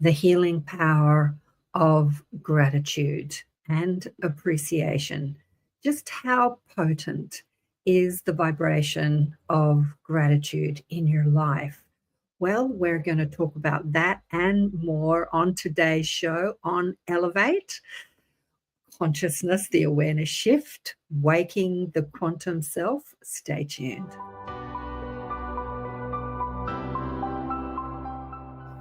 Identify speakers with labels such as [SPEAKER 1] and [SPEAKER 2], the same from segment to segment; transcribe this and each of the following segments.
[SPEAKER 1] the healing power of gratitude and appreciation. Just how potent is the vibration of gratitude in your life? Well, we're going to talk about that and more on today's show on Elevate Consciousness, the Awareness Shift, Waking the Quantum Self. Stay tuned.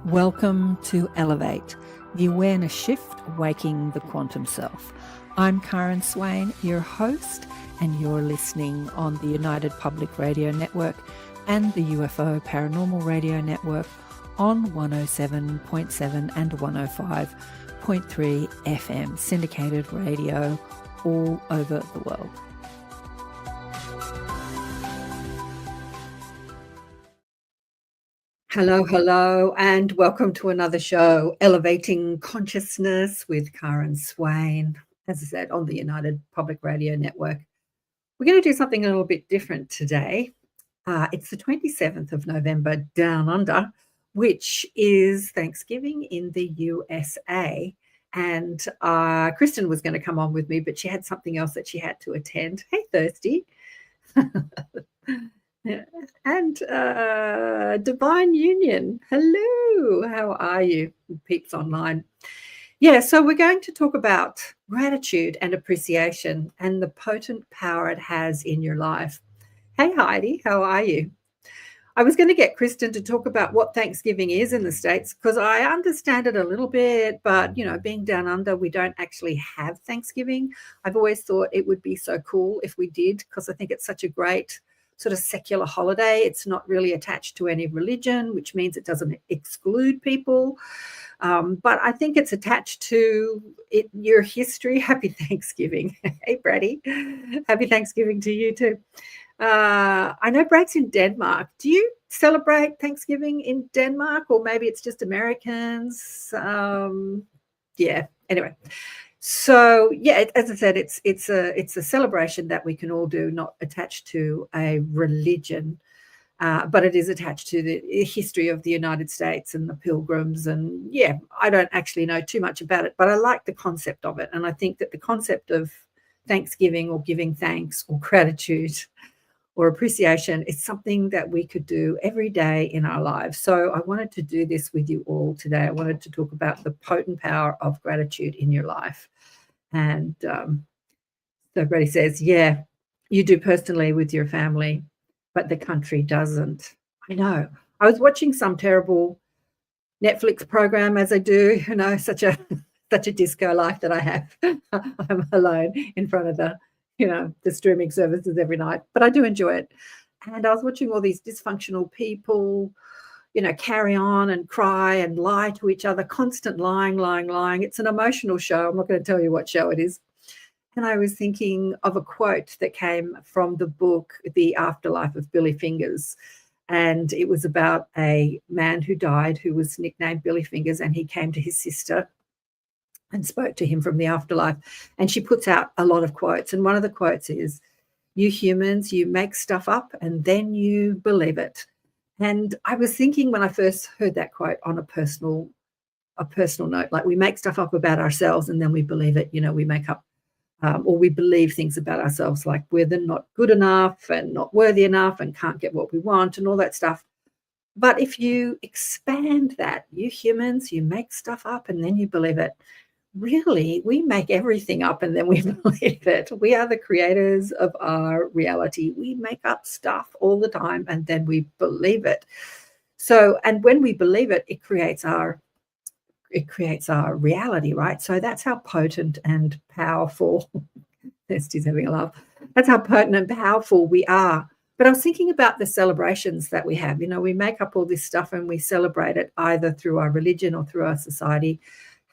[SPEAKER 1] Welcome to Elevate, the Awareness Shift, Waking the Quantum Self. I'm KAren Swain, your host, and you're listening on the United Public Radio Network and the UFO Paranormal Radio Network on 107.7 and 105.3 FM, syndicated radio all over the world. Hello, and welcome to another show, Elevating Consciousness with KAren Swain, as I said, on the United Public Radio Network. We're going to do something a little bit different today. It's the 27th of November, Down Under, which is Thanksgiving in the USA. And Kristen was going to come on with me, but she had something else that she had to attend. Hey, Thirsty. And Divine Union, hello, how are you, peeps online? Yeah, so we're going to talk about gratitude and appreciation and the potent power it has in your life. Hey, Heidi, how are you? I was going to get Kristen to talk about what Thanksgiving is in the States because I understand it a little bit, but, you know, being down under, we don't actually have Thanksgiving. I've always thought it would be so cool if we did because I think it's such a great sort of secular holiday. It's not really attached to any religion, which means it doesn't exclude people. But I think it's attached to your history. Happy Thanksgiving. Hey, Brady. Happy Thanksgiving to you too. I know Brad's in Denmark. Do you celebrate Thanksgiving in Denmark, or maybe it's just Americans? Yeah, anyway. So, yeah, as I said, it's a celebration that we can all do, not attached to a religion, but it is attached to the history of the United States and the Pilgrims. And, yeah, I don't actually know too much about it, but I like the concept of it. And I think that the concept of Thanksgiving or giving thanks or gratitude or appreciation is something that we could do every day in our lives. So I wanted to do this with you all today. I wanted to talk about the potent power of gratitude in your life. And so Brady says, yeah, you do personally with your family, but the country doesn't. I know. I was watching some terrible Netflix program, as I do, you know, such a disco life that I have. I'm alone in front of the streaming services every night, but I do enjoy it. And I was watching all these dysfunctional people, you know, carry on and cry and lie to each other, constant lying. It's an emotional show. I'm not going to tell you what show it is. And I was thinking of a quote that came from the book, The Afterlife of Billy Fingers. And it was about a man who died who was nicknamed Billy Fingers, and he came to his sister and spoke to him from the afterlife. And she puts out a lot of quotes. And one of the quotes is, you humans, you make stuff up and then you believe it. And I was thinking when I first heard that quote on a personal note, like we make stuff up about ourselves and then we believe it. You know, we make up or we believe things about ourselves, like we're then not good enough and not worthy enough and can't get what we want and all that stuff. But if you expand that, you humans, you make stuff up and then you believe it. Really, we make everything up and then we believe it. We are the creators of our reality. We make up stuff all the time and then we believe it. So, and when we believe it, it creates our reality, right? So that's how potent and powerful, Thirsty's having a laugh. That's how potent and powerful we are. But I was thinking about the celebrations that we have. You know, we make up all this stuff and we celebrate it either through our religion or through our society.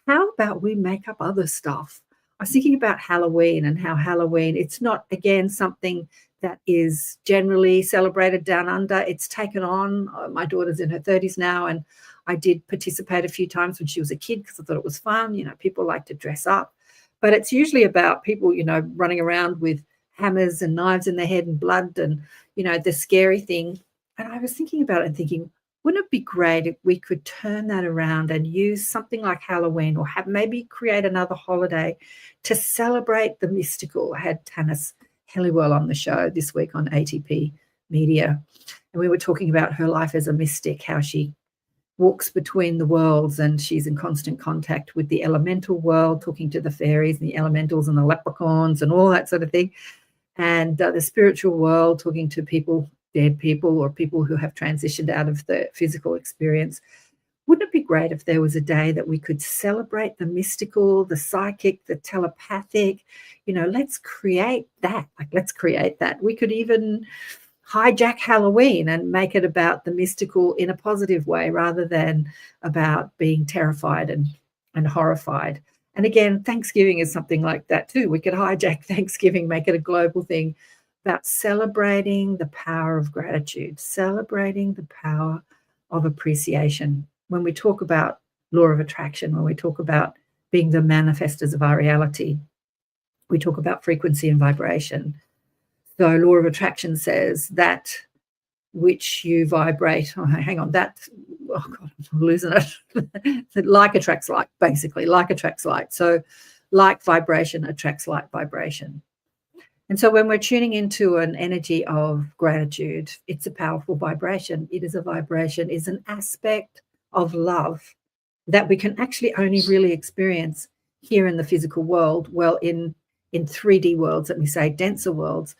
[SPEAKER 1] How about we make up other stuff? I was thinking about Halloween and how Halloween, it's not, again, something that is generally celebrated down under. It's taken on. My daughter's in her 30s now, and I did participate a few times when she was a kid because I thought it was fun. You know, people like to dress up. But it's usually about people, you know, running around with hammers and knives in their head and blood and, you know, the scary thing. And I was thinking about it and thinking, Wouldn't it be great if we could turn that around and use something like Halloween, or maybe create another holiday to celebrate the mystical? I had Tanis Helliwell on the show this week on ATP Media, and we were talking about her life as a mystic, how she walks between the worlds and she's in constant contact with the elemental world, talking to the fairies and the elementals and the leprechauns and all that sort of thing, and the spiritual world, talking to people, dead people, or people who have transitioned out of the physical experience. Wouldn't it be great if there was a day that we could celebrate the mystical, the psychic, the telepathic? Let's create that. Let's create that. We could even hijack Halloween and make it about the mystical in a positive way, rather than about being terrified and horrified. And again, Thanksgiving is something like that too. We could hijack Thanksgiving, make it a global thing about celebrating the power of gratitude, celebrating the power of appreciation. When we talk about law of attraction, when we talk about being the manifestors of our reality, we talk about frequency and vibration. So law of attraction says that which you vibrate, oh God, I'm losing it. Like attracts like, basically, like attracts like. So like vibration attracts like vibration. And so when we're tuning into an energy of gratitude, it's a powerful vibration. It is a vibration, is an aspect of love that we can actually only really experience here in the physical world, well, in 3D worlds, let me say, denser worlds,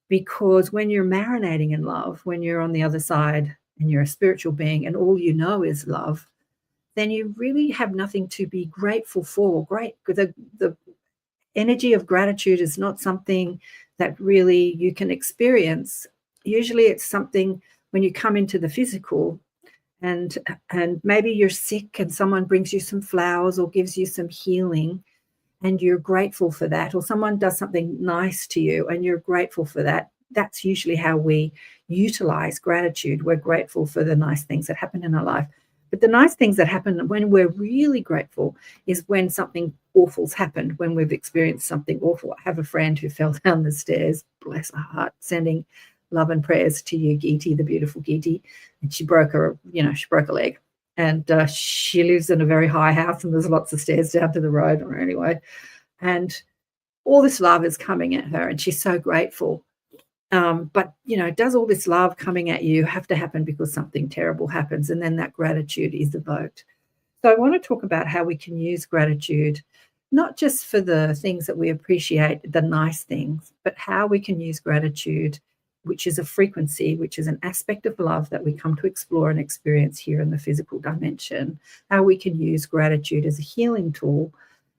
[SPEAKER 1] because when you're marinating in love, when you're on the other side and you're a spiritual being and all you know is love, then you really have nothing to be grateful for. The energy of gratitude is not something that really you can experience. Usually it's something when you come into the physical and maybe you're sick and someone brings you some flowers or gives you some healing and you're grateful for that, or someone does something nice to you and you're grateful for that. That's usually how we utilize gratitude. We're grateful for the nice things that happen in our life. But the nice things that happen when we're really grateful is when something awful's happened, when we've experienced something awful. I have a friend who fell down the stairs, bless her heart, sending love and prayers to you, Geeti, the beautiful Geeti. And she broke a leg. And she lives in a very high house and there's lots of stairs down to the road anyway. And all this love is coming at her and she's so grateful. But, does all this love coming at you have to happen because something terrible happens? And then that gratitude is evoked. So I want to talk about how we can use gratitude, not just for the things that we appreciate, the nice things, but how we can use gratitude, which is a frequency, which is an aspect of love that we come to explore and experience here in the physical dimension, how we can use gratitude as a healing tool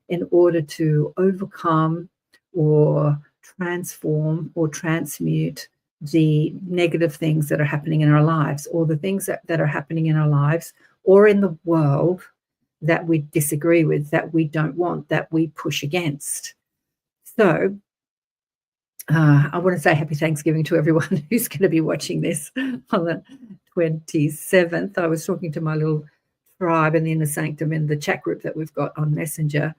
[SPEAKER 1] in order to overcome or transform or transmute the negative things that are happening in our lives, or the things that are happening in our lives or in the world that we disagree with, that we don't want, that we push against. So I want to say happy Thanksgiving to everyone who's going to be watching this on the 27th. I was talking to my little tribe in the Inner Sanctum in the chat group that we've got on Messenger.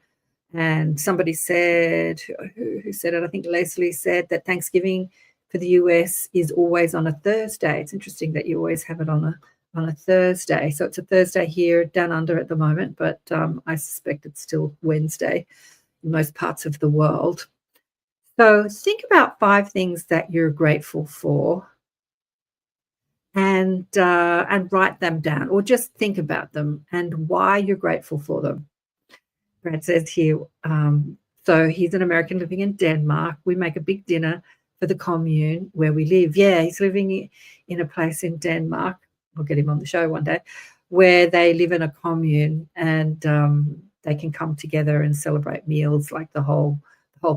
[SPEAKER 1] And somebody said, who said it? I think Leslie said that Thanksgiving for the US is always on a Thursday. It's interesting that you always have it on a Thursday. So it's a Thursday here down under at the moment, but I suspect it's still Wednesday in most parts of the world. So think about 5 things that you're grateful for and write them down, or just think about them and why you're grateful for them. Brad says here, so he's an American living in Denmark. We make a big dinner for the commune where we live. Yeah, he's living in a place in Denmark. I'll get him on the show one day, where they live in a commune and they can come together and celebrate meals like the whole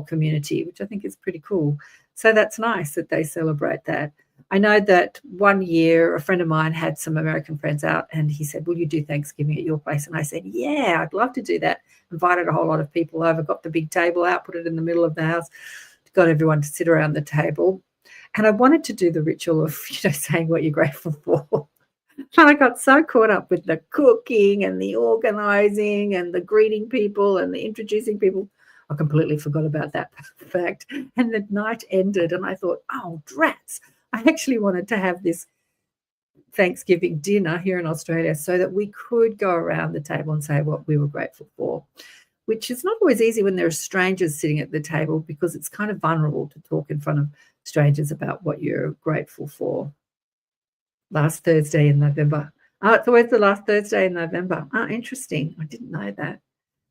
[SPEAKER 1] community, which I think is pretty cool. So that's nice that they celebrate that. I know that one year a friend of mine had some American friends out and he said, will you do Thanksgiving at your place? And I said, yeah, I'd love to do that. Invited a whole lot of people over, got the big table out, put it in the middle of the house, got everyone to sit around the table. And I wanted to do the ritual of, saying what you're grateful for. And I got so caught up with the cooking and the organizing and the greeting people and the introducing people. I completely forgot about that fact. And the night ended and I thought, oh, drats. I actually wanted to have this Thanksgiving dinner here in Australia so that we could go around the table and say what we were grateful for, which is not always easy when there are strangers sitting at the table because it's kind of vulnerable to talk in front of strangers about what you're grateful for. Last Thursday in November. Oh, it's always the last Thursday in November. Oh, interesting. I didn't know that.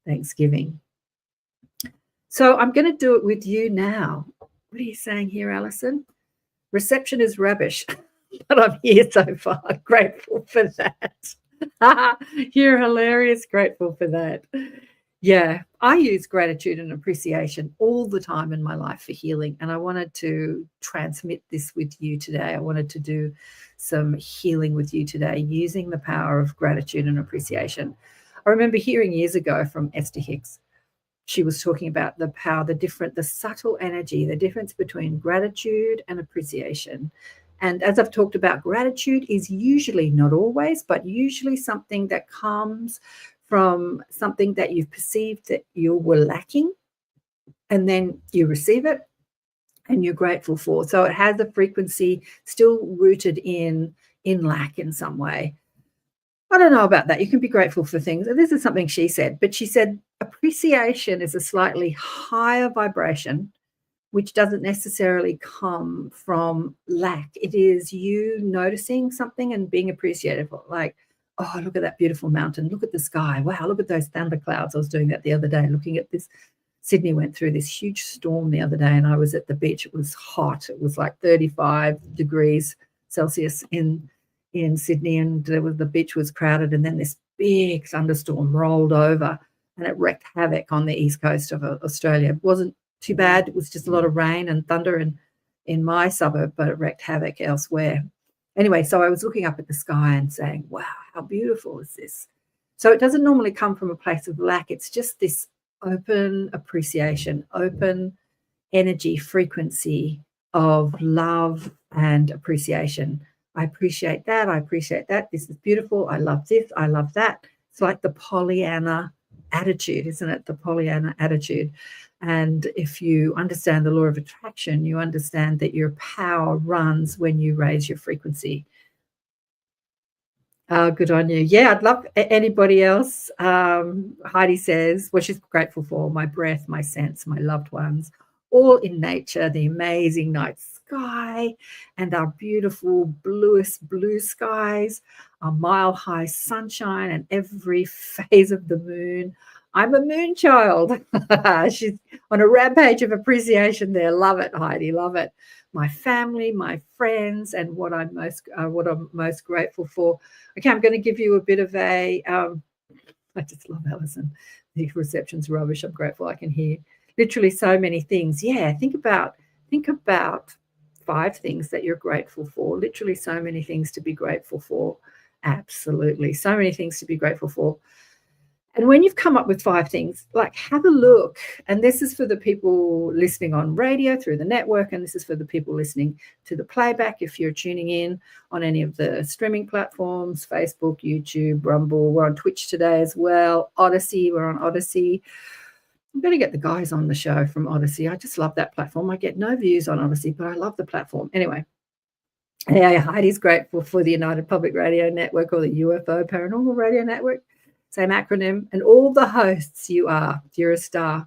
[SPEAKER 1] Thanksgiving. So I'm going to do it with you now. What are you saying here, Alison? Reception is rubbish, but I'm here so far. Grateful for that. You're hilarious. Grateful for that. Yeah, I use gratitude and appreciation all the time in my life for healing, and I wanted to transmit this with you today. I wanted to do some healing with you today using the power of gratitude and appreciation. I remember hearing years ago from Esther Hicks. She was talking about the power, the subtle energy, the difference between gratitude and appreciation. And as I've talked about, gratitude is usually, not always, but usually something that comes from something that you've perceived that you were lacking, and then you receive it and you're grateful for. So it has a frequency still rooted in lack in some way. I don't know about that. You can be grateful for things. This is something she said, but she said appreciation is a slightly higher vibration, which doesn't necessarily come from lack. It is you noticing something and being appreciative, like, oh, look at that beautiful mountain. Look at the sky. Wow, look at those thunderclouds. I was doing that the other day, looking at this. Sydney went through this huge storm the other day, and I was at the beach. It was hot. It was like 35 degrees Celsius in Sydney, and the beach was crowded, and then this big thunderstorm rolled over, and it wreaked havoc on the east coast of Australia. It wasn't too bad. It was just a lot of rain and thunder in my suburb, but it wreaked havoc elsewhere. Anyway, so I was looking up at the sky and saying, wow, how beautiful is this? So it doesn't normally come from a place of lack. It's just this open appreciation, open energy frequency of love and appreciation. I appreciate that. I appreciate that. This is beautiful. I love this. I love that. It's like the Pollyanna attitude, isn't it? The Pollyanna attitude. And if you understand the law of attraction, you understand that your power runs when you raise your frequency. Good on you. Yeah, I'd love anybody else. Heidi says, what she's grateful for: my breath, my sense, my loved ones, all in nature, the amazing night sky, and our beautiful bluest blue skies, our mile-high sunshine, and every phase of the moon. I'm a moon child. She's on a rampage of appreciation there. Love it, Heidi. Love it. My family, my friends, and what I'm most grateful for. Okay, I'm going to give you a bit of a. I just love Alison. The reception's rubbish. I'm grateful I can hear literally so many things. Yeah, think about 5 things that you're grateful for. Literally so many things to be grateful for. Absolutely, so many things to be grateful for. And when you've come up with 5 things, like, have a look. And this is for the people listening on radio through the network, and this is for the people listening to the playback. If you're tuning in on any of the streaming platforms, Facebook, YouTube, Rumble, we're on Twitch today as well. Odyssey, we're on Odyssey. I'm going to get the guys on the show from Odyssey. I just love that platform. I get no views on Odyssey, but I love the platform. Anyway, yeah, Heidi's grateful for the United Public Radio Network, or the UFO Paranormal Radio Network. Same acronym, and all the hosts. You're a star.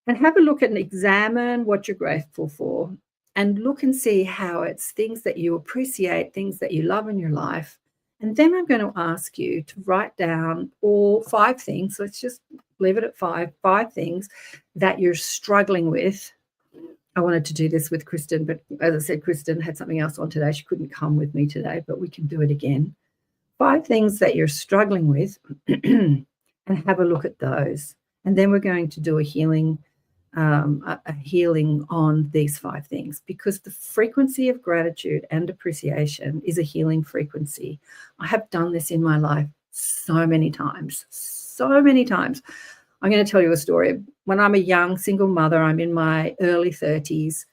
[SPEAKER 1] And have a look and examine what you're grateful for, and look and see how it's things that you appreciate, things that you love in your life. And then I'm going to ask you to write down all 5 things. Let's just leave it at 5 things that you're struggling with. I wanted to do this with Kristen, but as I said, Kristen had something else on today. She couldn't come with me today, but we can do it again. 5 things that you're struggling with, and have a look at those. And then we're going to do a healing on these 5 things, because the frequency of gratitude and appreciation is a healing frequency. I have done this in my life so many times. I'm going to tell you a story. When I'm a young single mother, I'm in my early 30s.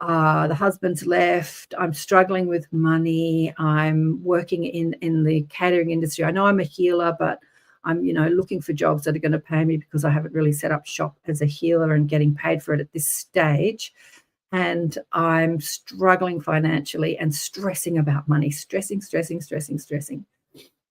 [SPEAKER 1] The husband's left. I'm struggling with money. I'm working in the catering industry. I know I'm a healer, but I'm, looking for jobs that are going to pay me, because I haven't really set up shop as a healer and getting paid for it at this stage. and I'm struggling financially and stressing about money, stressing.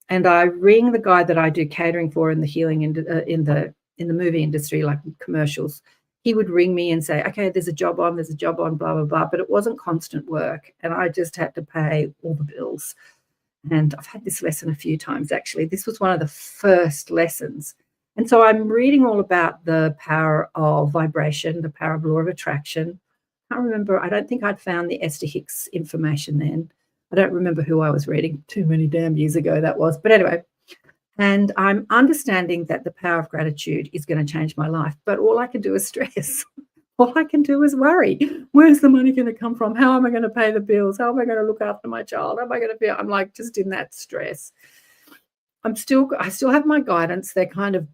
[SPEAKER 1] And I ring the guy that I do catering for in the healing in the movie industry, like commercials. He would ring me and say, okay, there's a job on, blah, blah, blah. But it wasn't constant work. And I just had to pay all the bills. And I've had this lesson a few times, actually. This was one of the first lessons. And so I'm reading all about the power of vibration, the power of law of attraction. I can't remember. I don't think I'd found the Esther Hicks information then. I don't remember who I was reading. Too many damn years ago that was. But anyway, and I'm understanding that the power of gratitude is going to change my life. But all I can do is stress. All I can do is worry. Where's the money going to come from? How am I going to pay the bills? How am I going to look after my child? How am I going to feel? I'm like just in that stress. I still have my guidance. They're kind of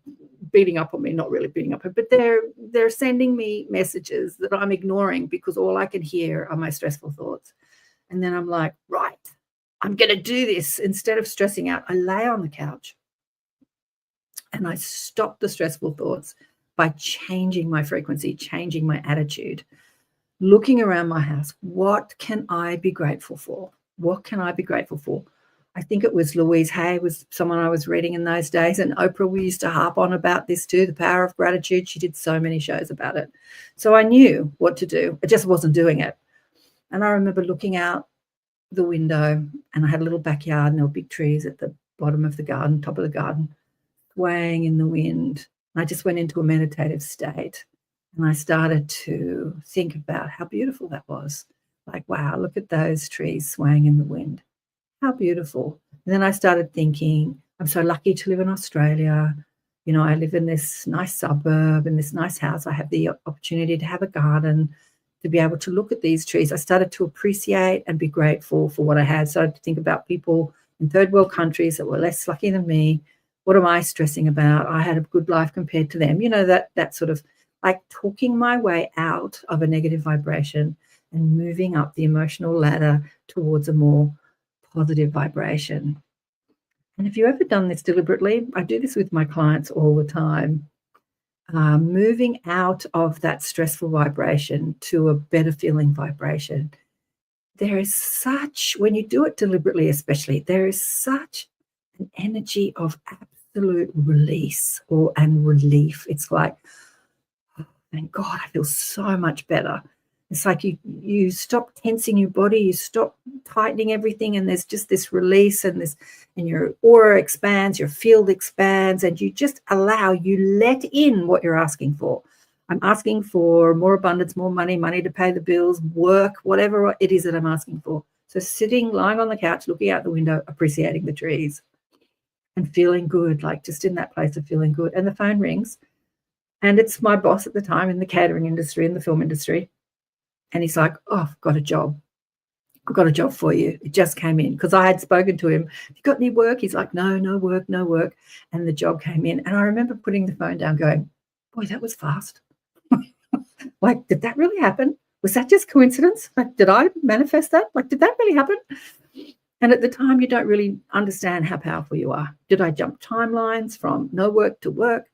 [SPEAKER 1] beating up on me, not really beating up, but they're sending me messages that I'm ignoring because all I can hear are my stressful thoughts. And then I'm like, right, I'm going to do this. Instead of stressing out, I lay on the couch and I stop the stressful thoughts by changing my frequency, changing my attitude, looking around my house. What can I be grateful for? What can I be grateful for? I think it was Louise Hay was someone I was reading in those days, and Oprah, we used to harp on about this too, the power of gratitude. She did so many shows about it. So I knew what to do. I just wasn't doing it. And I remember looking out the window, and I had a little backyard, and there were big trees at the bottom of the garden, top of the garden, swaying in the wind. And I just went into a meditative state, and I started to think about how beautiful that was. Like, wow, look at those trees swaying in the wind. How beautiful. And then I started thinking, I'm so lucky to live in Australia. You know, I live in this nice suburb, in this nice house. I have the opportunity to have a garden, to be able to look at these trees. I started to appreciate and be grateful for what I had. Started to think about people in third world countries that were less lucky than me. What am I stressing about? I had a good life compared to them. You know, that sort of like talking my way out of a negative vibration and moving up the emotional ladder towards a more positive vibration. And have you ever done this deliberately? I do this with my clients all the time. Moving out of that stressful vibration to a better feeling vibration. There is such, when you do it deliberately especially, there is such an energy of absolute release and relief. It's like, oh, thank God, I feel so much better. It's like you stop tensing your body, you stop tightening everything, and there's just this release and your aura expands, your field expands, and you just you let in what you're asking for. I'm asking for more abundance, more money to pay the bills, work, whatever it is that I'm asking for. So lying on the couch, looking out the window, appreciating the trees and feeling good, like just in that place of feeling good. And the phone rings, and it's my boss at the time in the catering industry, in the film industry. And he's like, oh, I've got a job. I've got a job for you. It just came in, because I had spoken to him. Have you got any work? He's like, no work. And the job came in. And I remember putting the phone down going, boy, that was fast. Like, did that really happen? Was that just coincidence? Like, did I manifest that? Like, did that really happen? And at the time, you don't really understand how powerful you are. Did I jump timelines from no work to work?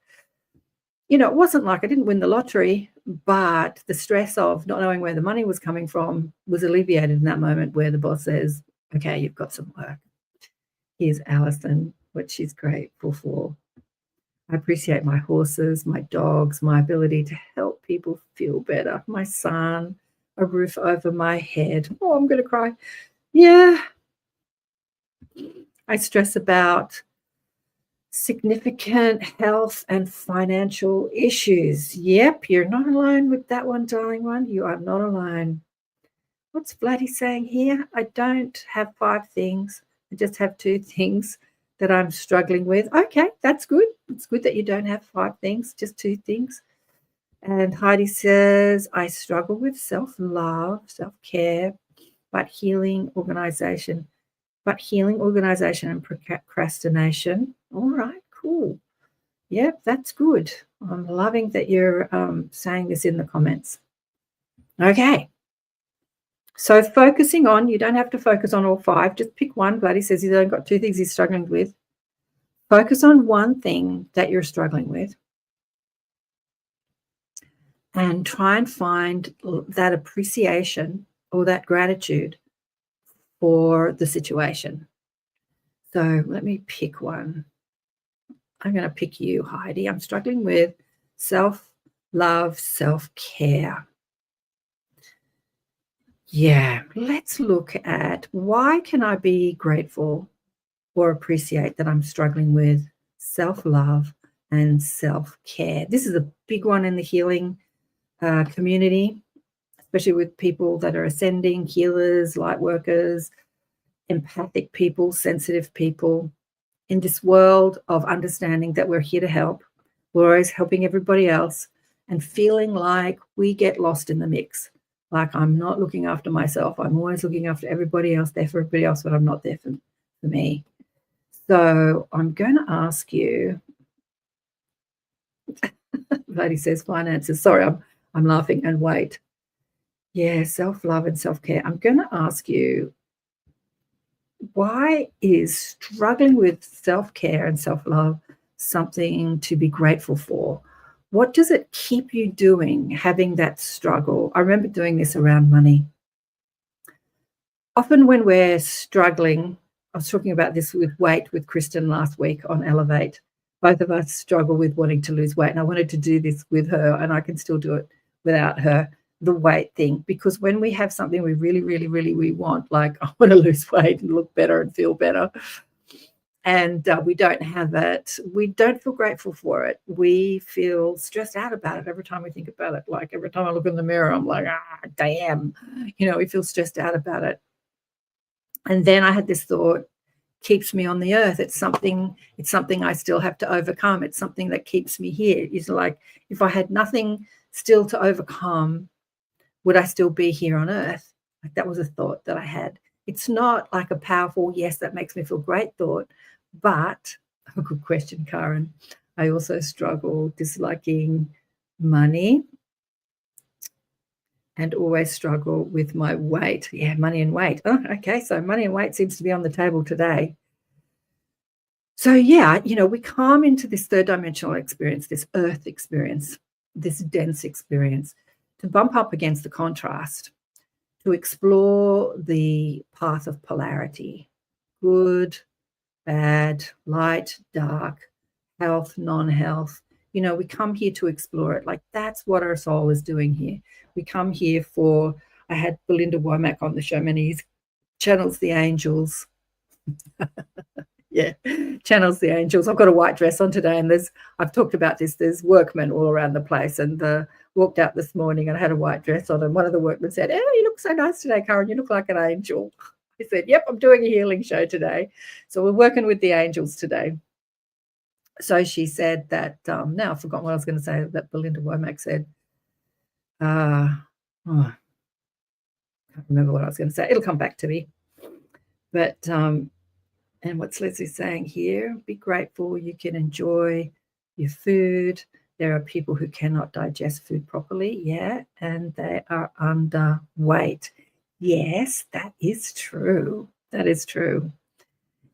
[SPEAKER 1] You know, it wasn't like I didn't win the lottery, but the stress of not knowing where the money was coming from was alleviated in that moment where the boss says, okay, you've got some work. Here's Alison, what she's grateful for. I appreciate my horses, my dogs, my ability to help people feel better, my son, a roof over my head. Oh, I'm going to cry. Yeah. I stress about significant health and financial issues. Yep, you're not alone with that one, darling one. You are not alone. What's Vladdy saying here? I don't have 5 things. I just have 2 things that I'm struggling with. Okay, that's good. It's good that you don't have 5 things, just 2 things. And Heidi says, I struggle with self-love, self-care, but healing organization and procrastination. All right, cool. Yep, that's good. I'm loving that you're saying this in the comments. Okay. So focusing on, you don't have to focus on all 5. Just pick one. Bloody says he's only got 2 things he's struggling with. Focus on one thing that you're struggling with. and try and find that appreciation or that gratitude for the situation. So let me pick one. I'm going to pick you, Heidi. I'm struggling with self-love, self-care. Yeah, let's look at why can I be grateful or appreciate that I'm struggling with self-love and self-care. This is a big one in the healing community, especially with people that are ascending, healers, light workers, empathic people, sensitive people. In this world of understanding that we're here to help, we're always helping everybody else, and feeling like we get lost in the mix. Like I'm not looking after myself. I'm always looking after everybody else, there for everybody else, but I'm not there for me. So I'm going to ask you, Lady says finances. Sorry, I'm laughing and wait. Yeah, self-love and self-care. I'm going to ask you, why is struggling with self-care and self-love something to be grateful for? What does it keep you doing, having that struggle? I remember doing this around money. Often when we're struggling, I was talking about this with weight with Kristen last week on Elevate. Both of us struggle with wanting to lose weight, and I wanted to do this with her, and I can still do it without her, the weight thing, because when we have something we really, really, really we want, like I want to lose weight and look better and feel better, and we don't have it, we don't feel grateful for it. We feel stressed out about it every time we think about it. Like every time I look in the mirror, I'm like, damn, we feel stressed out about it. And then I had this thought, keeps me on the earth. It's something I still have to overcome. It's something that keeps me here. It's like, if I had nothing still to overcome, would I still be here on earth? Like that was a thought that I had. It's not like a powerful, yes, that makes me feel great thought, but a good question, Karen. I also struggle disliking money and always struggle with my weight. Yeah, money and weight. Oh, okay, so money and weight seems to be on the table today. So yeah, we come into this third dimensional experience, this earth experience, this dense experience, to bump up against the contrast, to explore the path of polarity, good, bad, light, dark, health, non-health. We come here to explore it. Like that's what our soul is doing here. We come here for, I had Belinda Womack on the show many years, channels the angels. Yeah, channels the angels. I've got a white dress on today, and I've talked about this, there's workmen all around the place, and walked out this morning and I had a white dress on, and one of the workmen said, "Oh, you look so nice today, Karen, you look like an angel." I said, "Yep, I'm doing a healing show today." So we're working with the angels today. So she said that, now I've forgotten what I was going to say, that Belinda Womack said, I can't remember what I was going to say. It'll come back to me. But, and what's Leslie saying here? Be grateful you can enjoy your food. There are people who cannot digest food properly, yeah, and they are underweight. Yes, that is true. That is true.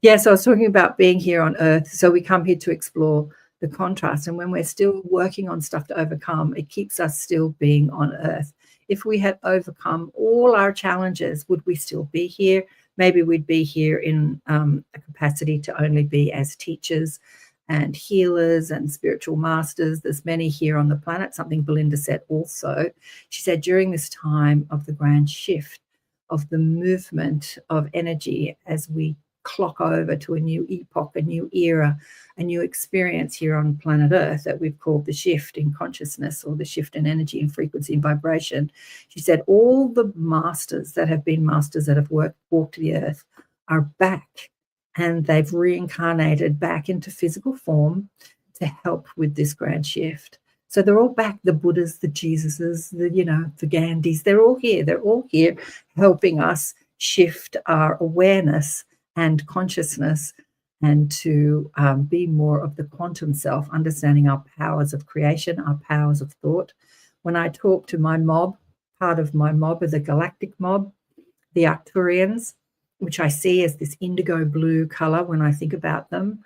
[SPEAKER 1] Yeah, so I was talking about being here on earth. So we come here to explore the contrast. And when we're still working on stuff to overcome, it keeps us still being on earth. If we had overcome all our challenges, would we still be here? Maybe we'd be here in a capacity to only be as teachers and healers and spiritual masters. There's many here on the planet, something Belinda said also. She said during this time of the grand shift, of the movement of energy as we clock over to a new epoch, a new era, a new experience here on planet Earth that we've called the shift in consciousness, or the shift in energy and frequency and vibration. She said all the masters that have been masters that have walked the earth are back, and they've reincarnated back into physical form to help with this grand shift. So they're all back, the Buddhas, the Jesuses, the Gandhis, they're all here. They're all here helping us shift our awareness and consciousness, and to be more of the quantum self, understanding our powers of creation, our powers of thought. When I talk to my mob, part of my mob is the galactic mob, the Arcturians, which I see as this indigo blue color when I think about them.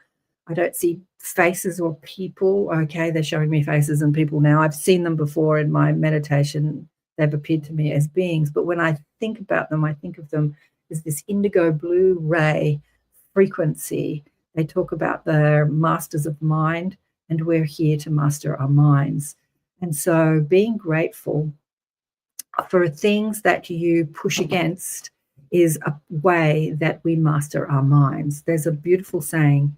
[SPEAKER 1] I don't see faces or people. Okay, they're showing me faces and people now. I've seen them before in my meditation. They've appeared to me as beings. But when I think about them, I think of them as this indigo blue ray frequency. They talk about the masters of mind, and we're here to master our minds. And so being grateful for things that you push against is a way that we master our minds. There's a beautiful saying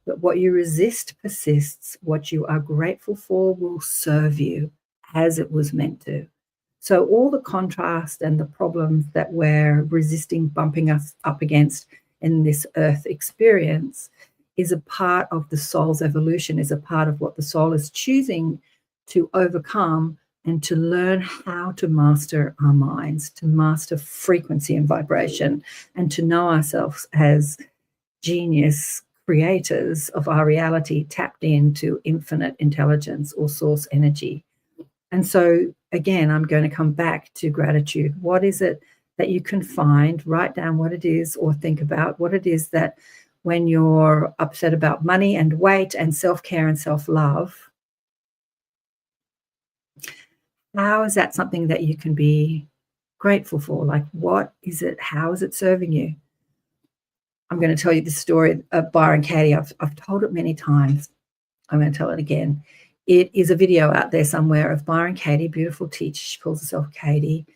[SPEAKER 1] that what you resist persists, what you are grateful for will serve you as it was meant to. So all the contrast and the problems that we're resisting, bumping us up against in this earth experience is a part of the soul's evolution, is a part of what the soul is choosing to overcome and to learn how to master our minds, to master frequency and vibration, and to know ourselves as genius creators of our reality tapped into infinite intelligence or source energy. And so, again, I'm going to come back to gratitude. What is it that you can find? Write down what it is or think about what it is that when you're upset about money and weight and self-care and self-love, how is that something that you can be grateful for? Like, what is it? How is it serving you? I'm going to tell you the story of Byron Katie. I've told it many times. I'm going to tell it again. It is a video out there somewhere of Byron Katie, beautiful teacher. She calls herself Katie.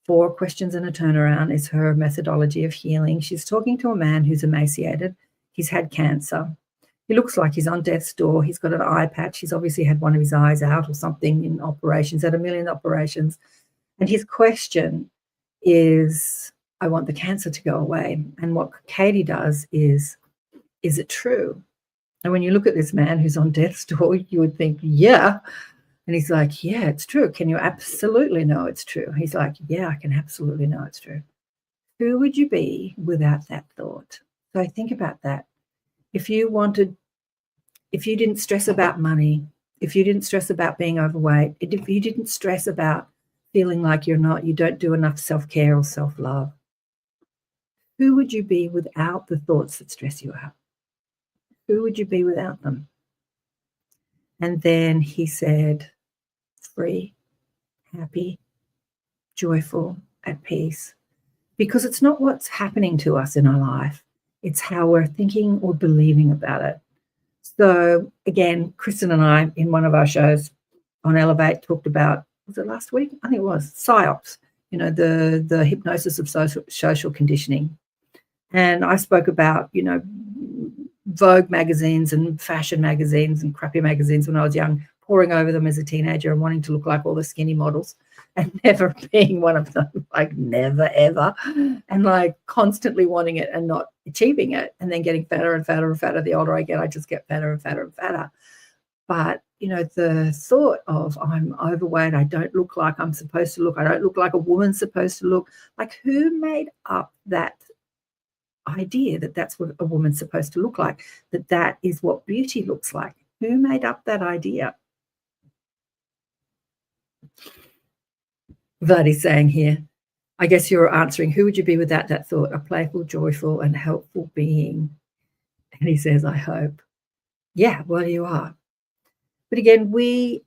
[SPEAKER 1] 4 questions and a turnaround is her methodology of healing. She's talking to a man who's emaciated. He's had cancer. He looks like he's on death's door. He's got an eye patch. He's obviously had one of his eyes out or something in operations, had 1 million operations. And his question is, I want the cancer to go away. And what Katie does is it true? And when you look at this man who's on death's door, you would think, yeah. And he's like, yeah, it's true. Can you absolutely know it's true? He's like, yeah, I can absolutely know it's true. Who would you be without that thought? So think about that. If you didn't stress about money, if you didn't stress about being overweight, if you didn't stress about feeling like you don't do enough self-care or self-love, who would you be without the thoughts that stress you out? Who would you be without them? And then he said, free, happy, joyful, at peace. Because it's not what's happening to us in our life. It's how we're thinking or believing about it. So again, Kristen and I, in one of our shows on Elevate, talked about, was it last week? I think it was, PSYOPs, the hypnosis of social conditioning. And I spoke about, Vogue magazines and fashion magazines and crappy magazines when I was young, poring over them as a teenager and wanting to look like all the skinny models and never being one of them, like never, ever, and like constantly wanting it and not achieving it, and then getting fatter and fatter and fatter. The older I get, I just get fatter and fatter and fatter. But, the thought of I'm overweight, I don't look like I'm supposed to look, I don't look like a woman's supposed to look, like who made up that idea that that's what a woman's supposed to look like, that is what beauty looks like? Who made up that idea? Vadi's saying here, I guess you're answering, who would you be without that thought? A playful, joyful, and helpful being. And he says, I hope. Yeah, well, you are. But again, we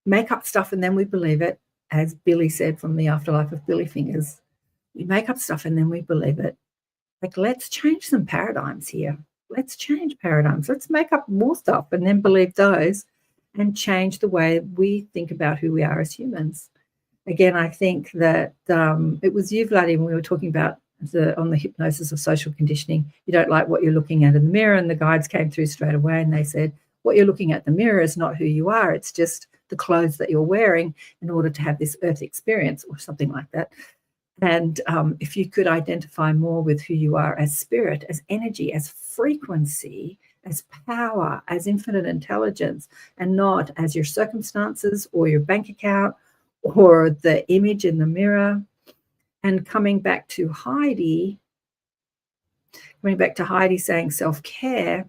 [SPEAKER 1] make up stuff and then we believe it. As Billy said from The Afterlife of Billy Fingers, we make up stuff and then we believe it. Like, let's change some paradigms here. Let's change paradigms. Let's make up more stuff and then believe those and change the way we think about who we are as humans. Again, I think that it was you, Vladdy, when we were talking about on the hypnosis of social conditioning. You don't like what you're looking at in the mirror, and the guides came through straight away and they said, what you're looking at in the mirror is not who you are. It's just the clothes that you're wearing in order to have this earth experience or something like that. And if you could identify more with who you are as spirit, as energy, as frequency, as power, as infinite intelligence, and not as your circumstances or your bank account or the image in the mirror. And coming back to Heidi saying self-care,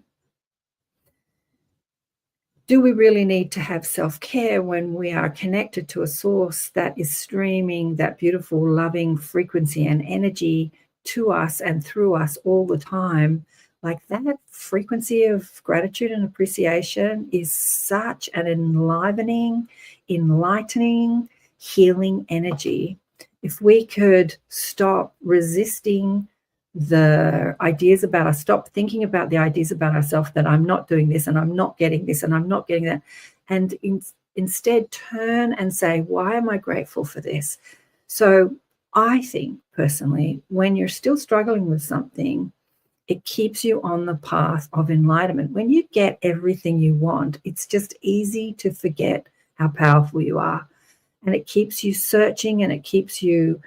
[SPEAKER 1] do we really need to have self-care when we are connected to a source that is streaming that beautiful, loving frequency and energy to us and through us all the time, Like that frequency of gratitude and appreciation is such an enlivening, enlightening, healing energy. If we could stop resisting the ideas about us, stop thinking about the ideas about ourselves that I'm not doing this and I'm not getting this and I'm not getting that, and instead turn and say, why am I grateful for this? So I think personally, when you're still struggling with something, it keeps you on the path of enlightenment. When you get everything you want, it's just easy to forget how powerful you are. And it keeps you searching, and it keeps you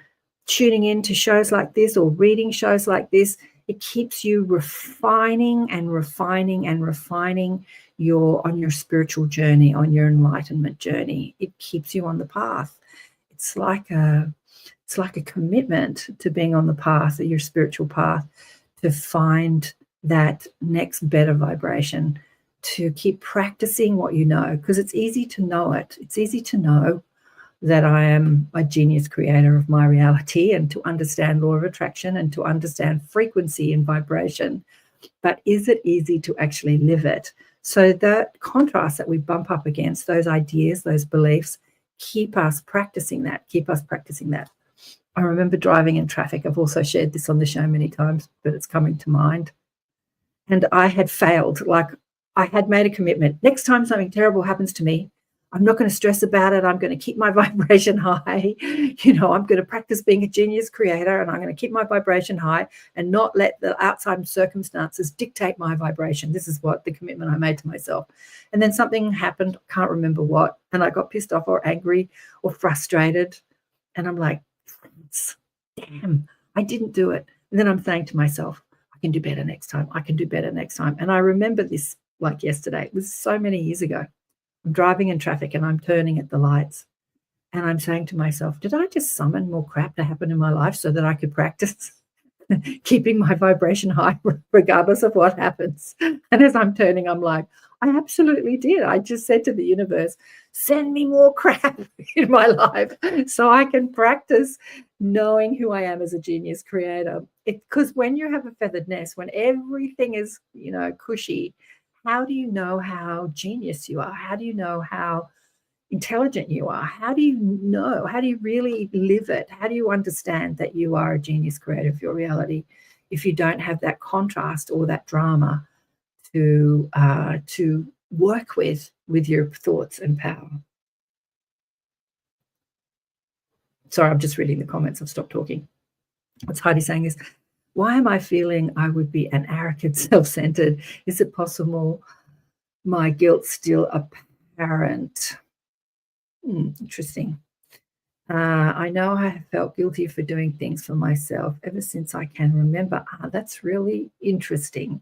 [SPEAKER 1] tuning in to shows like this or reading shows like this. It keeps you refining and refining and refining on your spiritual journey, on your enlightenment journey. It keeps you on the path. It's like a commitment to being on the path, your spiritual path, to find that next better vibration, to keep practicing what you know, because it's easy to know it. It's easy to know that I am a genius creator of my reality, and to understand law of attraction and to understand frequency and vibration. But is it easy to actually live it? So that contrast that we bump up against, those ideas, those beliefs, keep us practicing that, I remember driving in traffic. I've also shared this on the show many times, but it's coming to mind. And I had failed. Like, I had made a commitment. Next time something terrible happens to me, I'm not going to stress about it. I'm going to keep my vibration high. I'm going to practice being a genius creator, and I'm going to keep my vibration high and not let the outside circumstances dictate my vibration. This is what the commitment I made to myself. And then something happened, can't remember what, and I got pissed off or angry or frustrated. And I'm like, damn, I didn't do it. And then I'm saying to myself, I can do better next time. I can do better next time. And I remember this like yesterday. It was so many years ago. I'm driving in traffic and I'm turning at the lights. And I'm saying to myself, did I just summon more crap to happen in my life so that I could practice keeping my vibration high regardless of what happens? And as I'm turning, I'm like, I absolutely did. I just said to the universe, send me more crap in my life so I can practice knowing who I am as a genius creator. Because when you have a feathered nest, when everything is, cushy, how do you know how genius you are? How do you know how intelligent you are? How do you know? How do you really live it? How do you understand that you are a genius creator of your reality if you don't have that contrast or that drama to work with your thoughts and power? Sorry, I'm just reading the comments. I've stopped talking. What's Heidi saying is, why am I feeling I would be an arrogant, self-centered? Is it possible my guilt's still apparent? Interesting. I know I have felt guilty for doing things for myself ever since I can remember. That's really interesting.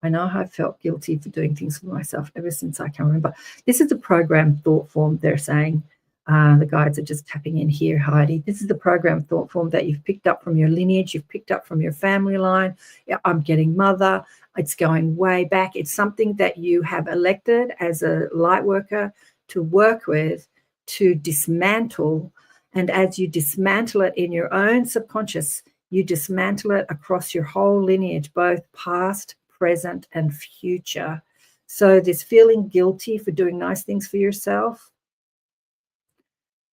[SPEAKER 1] I know I've felt guilty for doing things for myself ever since I can remember. This is a program thought form, they're saying. The guides are just tapping in here, Heidi. This is the program thought form that you've picked up from your lineage, you've picked up from your family line. Yeah, I'm getting mother. It's going way back. It's something that you have elected as a light worker to work with, to dismantle. And as you dismantle it in your own subconscious, you dismantle it across your whole lineage, both past, present, and future. So this feeling guilty for doing nice things for yourself,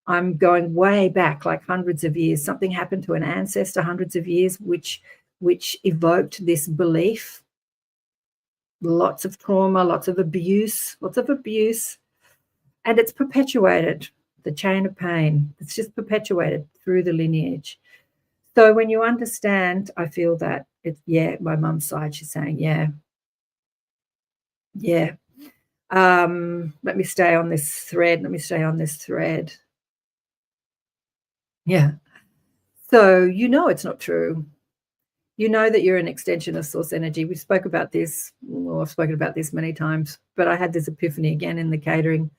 [SPEAKER 1] I'm going way back, like hundreds of years. Something happened to an ancestor hundreds of years, which evoked this belief. Lots of trauma, lots of abuse, and it's perpetuated. The chain of pain, it's just perpetuated through the lineage. So when you understand, I feel that my mum's side, she's saying, yeah. Let me stay on this thread. Yeah. So it's not true. You know that you're an extension of source energy. We spoke about this. Well, I've spoken about this many times, but I had this epiphany again in the catering.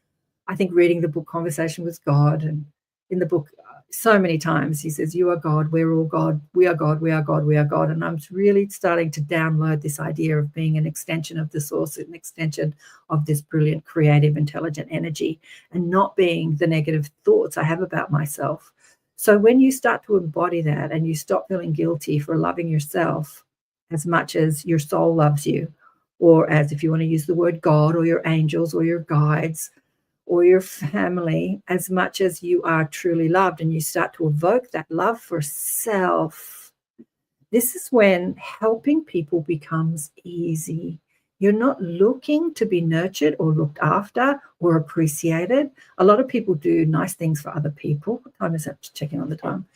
[SPEAKER 1] I think reading the book Conversation with God, and in the book so many times he says, you are God, we're all God, we are God, we are God, we are God. And I'm really starting to download this idea of being an extension of the source, an extension of this brilliant, creative, intelligent energy, and not being the negative thoughts I have about myself. So when you start to embody that and you stop feeling guilty for loving yourself as much as your soul loves you, or as, if you want to use the word, God or your angels or your guides or your family, as much as you are truly loved, and you start to evoke that love for self. This is when helping people becomes easy. You're not looking to be nurtured or looked after or appreciated. A lot of people do nice things for other people. What time is it? Just checking on the time.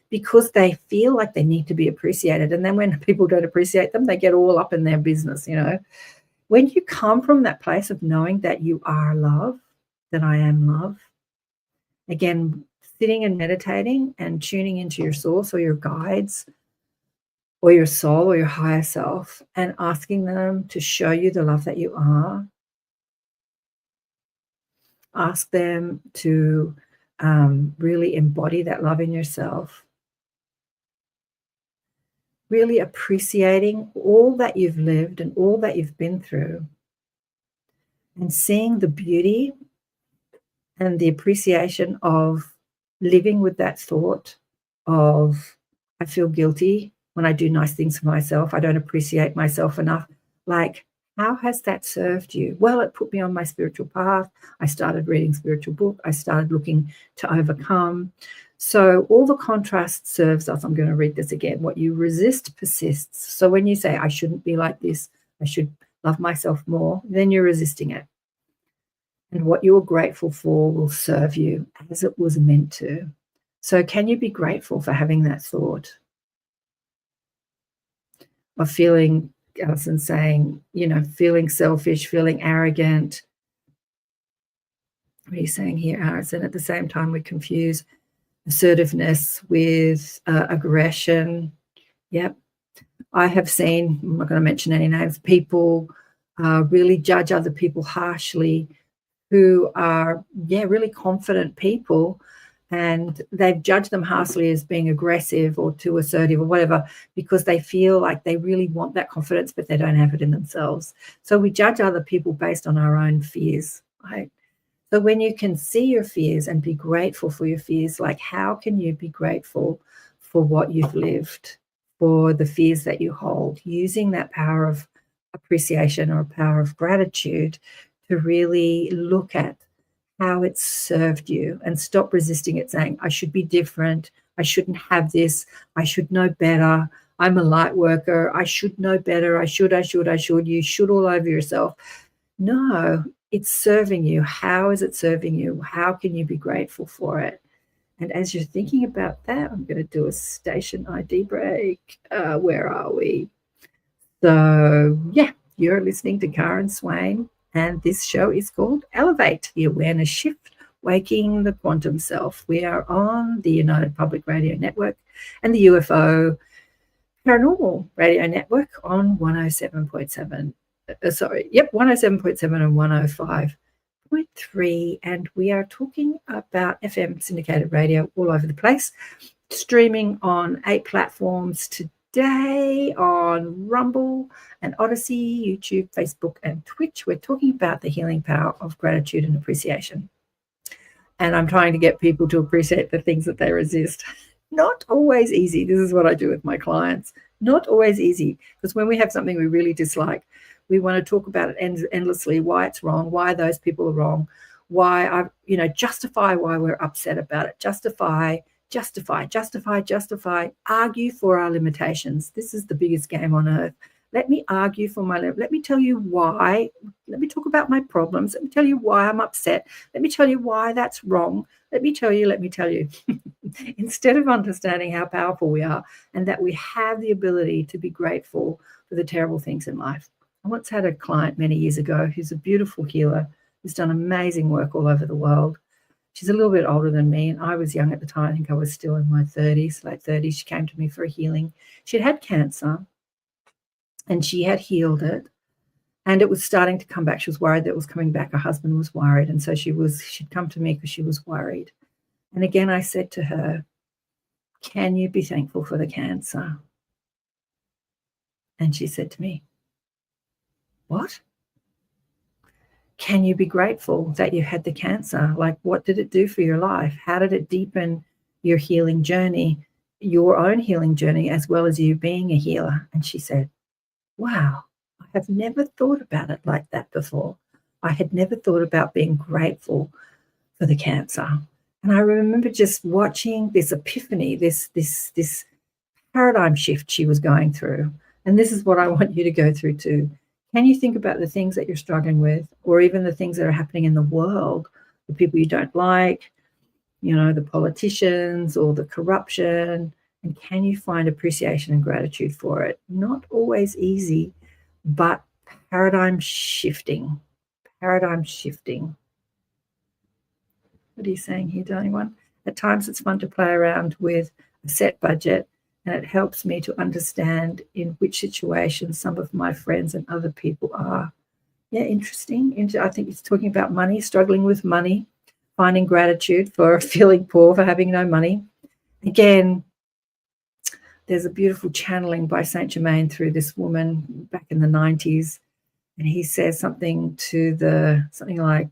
[SPEAKER 1] Because they feel like they need to be appreciated. And then when people don't appreciate them, they get all up in their business, you know. When you come from that place of knowing that you are love, that I am love, again, sitting and meditating and tuning into your source or your guides or your soul or your higher self, and asking them to show you the love that you are. Ask them to really embody that love in yourself. Really appreciating all that you've lived and all that you've been through, and seeing the beauty and the appreciation of living with that thought of, I feel guilty when I do nice things for myself. I don't appreciate myself enough. Like, how has that served you? Well, it put me on my spiritual path. I started reading spiritual book. I started looking to overcome. So all the contrast serves us. I'm going to read this again. What you resist persists. So when you say, I shouldn't be like this, I should love myself more, then you're resisting it. And what you're grateful for will serve you as it was meant to. So can you be grateful for having that thought of feeling, Alison saying, you know, feeling selfish, feeling arrogant? What are you saying here, Alison? At the same time, we confuse assertiveness with aggression. Yep. I have seen, I'm not going to mention any names, people really judge other people harshly who are, really confident people, and they've judged them harshly as being aggressive or too assertive or whatever, because they feel like they really want that confidence, but they don't have it in themselves. So we judge other people based on our own fears, right? So when you can see your fears and be grateful for your fears, like, how can you be grateful for what you've lived, for the fears that you hold, using that power of appreciation or power of gratitude to really look at how it's served you and stop resisting it, saying, I should be different, I shouldn't have this, I should know better, I'm a light worker, I should know better, I should, you should all over yourself. No, it's serving you. How is it serving you? How can you be grateful for it? And as you're thinking about that, I'm going to do a station ID break. Where are we? So, you're listening to KAren Swain, and this show is called Elevate, the Awareness Shift, Waking the Quantum Self. We are on the United Public Radio Network and the UFO Paranormal Radio Network on 107.7. 107.7 and 105.3. And we are talking about FM syndicated radio all over the place, streaming on 8 platforms today on Rumble and Odyssey, YouTube, Facebook, and Twitch. We're talking about the healing power of gratitude and appreciation. And I'm trying to get people to appreciate the things that they resist. Not always easy. This is what I do with my clients. Not always easy, because when we have something we really dislike, we want to talk about it endlessly, why it's wrong, why those people are wrong, why justify why we're upset about it, justify, argue for our limitations. This is the biggest game on earth. Let me argue for let me tell you why. Let me talk about my problems. Let me tell you why I'm upset. Let me tell you why that's wrong. Let me tell you. Instead of understanding how powerful we are and that we have the ability to be grateful for the terrible things in life. I once had a client many years ago who's a beautiful healer who's done amazing work all over the world. She's a little bit older than me, and I was young at the time. I think I was still in my 30s, late 30s. She came to me for a healing. She'd had cancer, and she had healed it, and it was starting to come back. She was worried that it was coming back. Her husband was worried, and so she'd come to me because she was worried. And again, I said to her, can you be thankful for the cancer? And she said to me, what? Can you be grateful that you had the cancer? Like, what did it do for your life? How did it deepen your healing journey, your own healing journey, as well as you being a healer? And she said, wow, I have never thought about it like that before. I had never thought about being grateful for the cancer. And I remember just watching this epiphany, this paradigm shift she was going through. And this is what I want you to go through too. Can you think about the things that you're struggling with, or even the things that are happening in the world, the people you don't like, the politicians or the corruption, and can you find appreciation and gratitude for it? Not always easy, but paradigm shifting. Paradigm shifting. What are you saying here, darling one? At times it's fun to play around with a set budget, and it helps me to understand in which situations some of my friends and other people are. Yeah, interesting. I think it's talking about money, struggling with money, finding gratitude for feeling poor, for having no money. Again, there's a beautiful channeling by Saint Germain through this woman back in the 90s, and he says something like,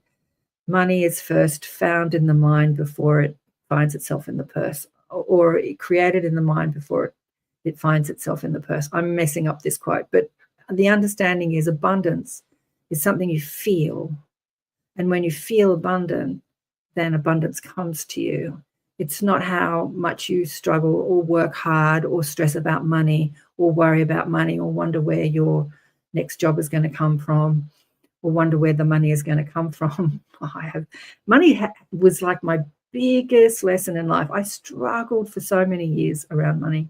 [SPEAKER 1] money is first found in the mind before it finds itself in the purse, or it created in the mind before it finds itself in the purse. I'm messing up this quote, but the understanding is abundance is something you feel. And when you feel abundant, then abundance comes to you. It's not how much you struggle or work hard or stress about money or worry about money or wonder where your next job is going to come from or wonder where the money is going to come from. Money was like my biggest lesson in life. I struggled for so many years around money.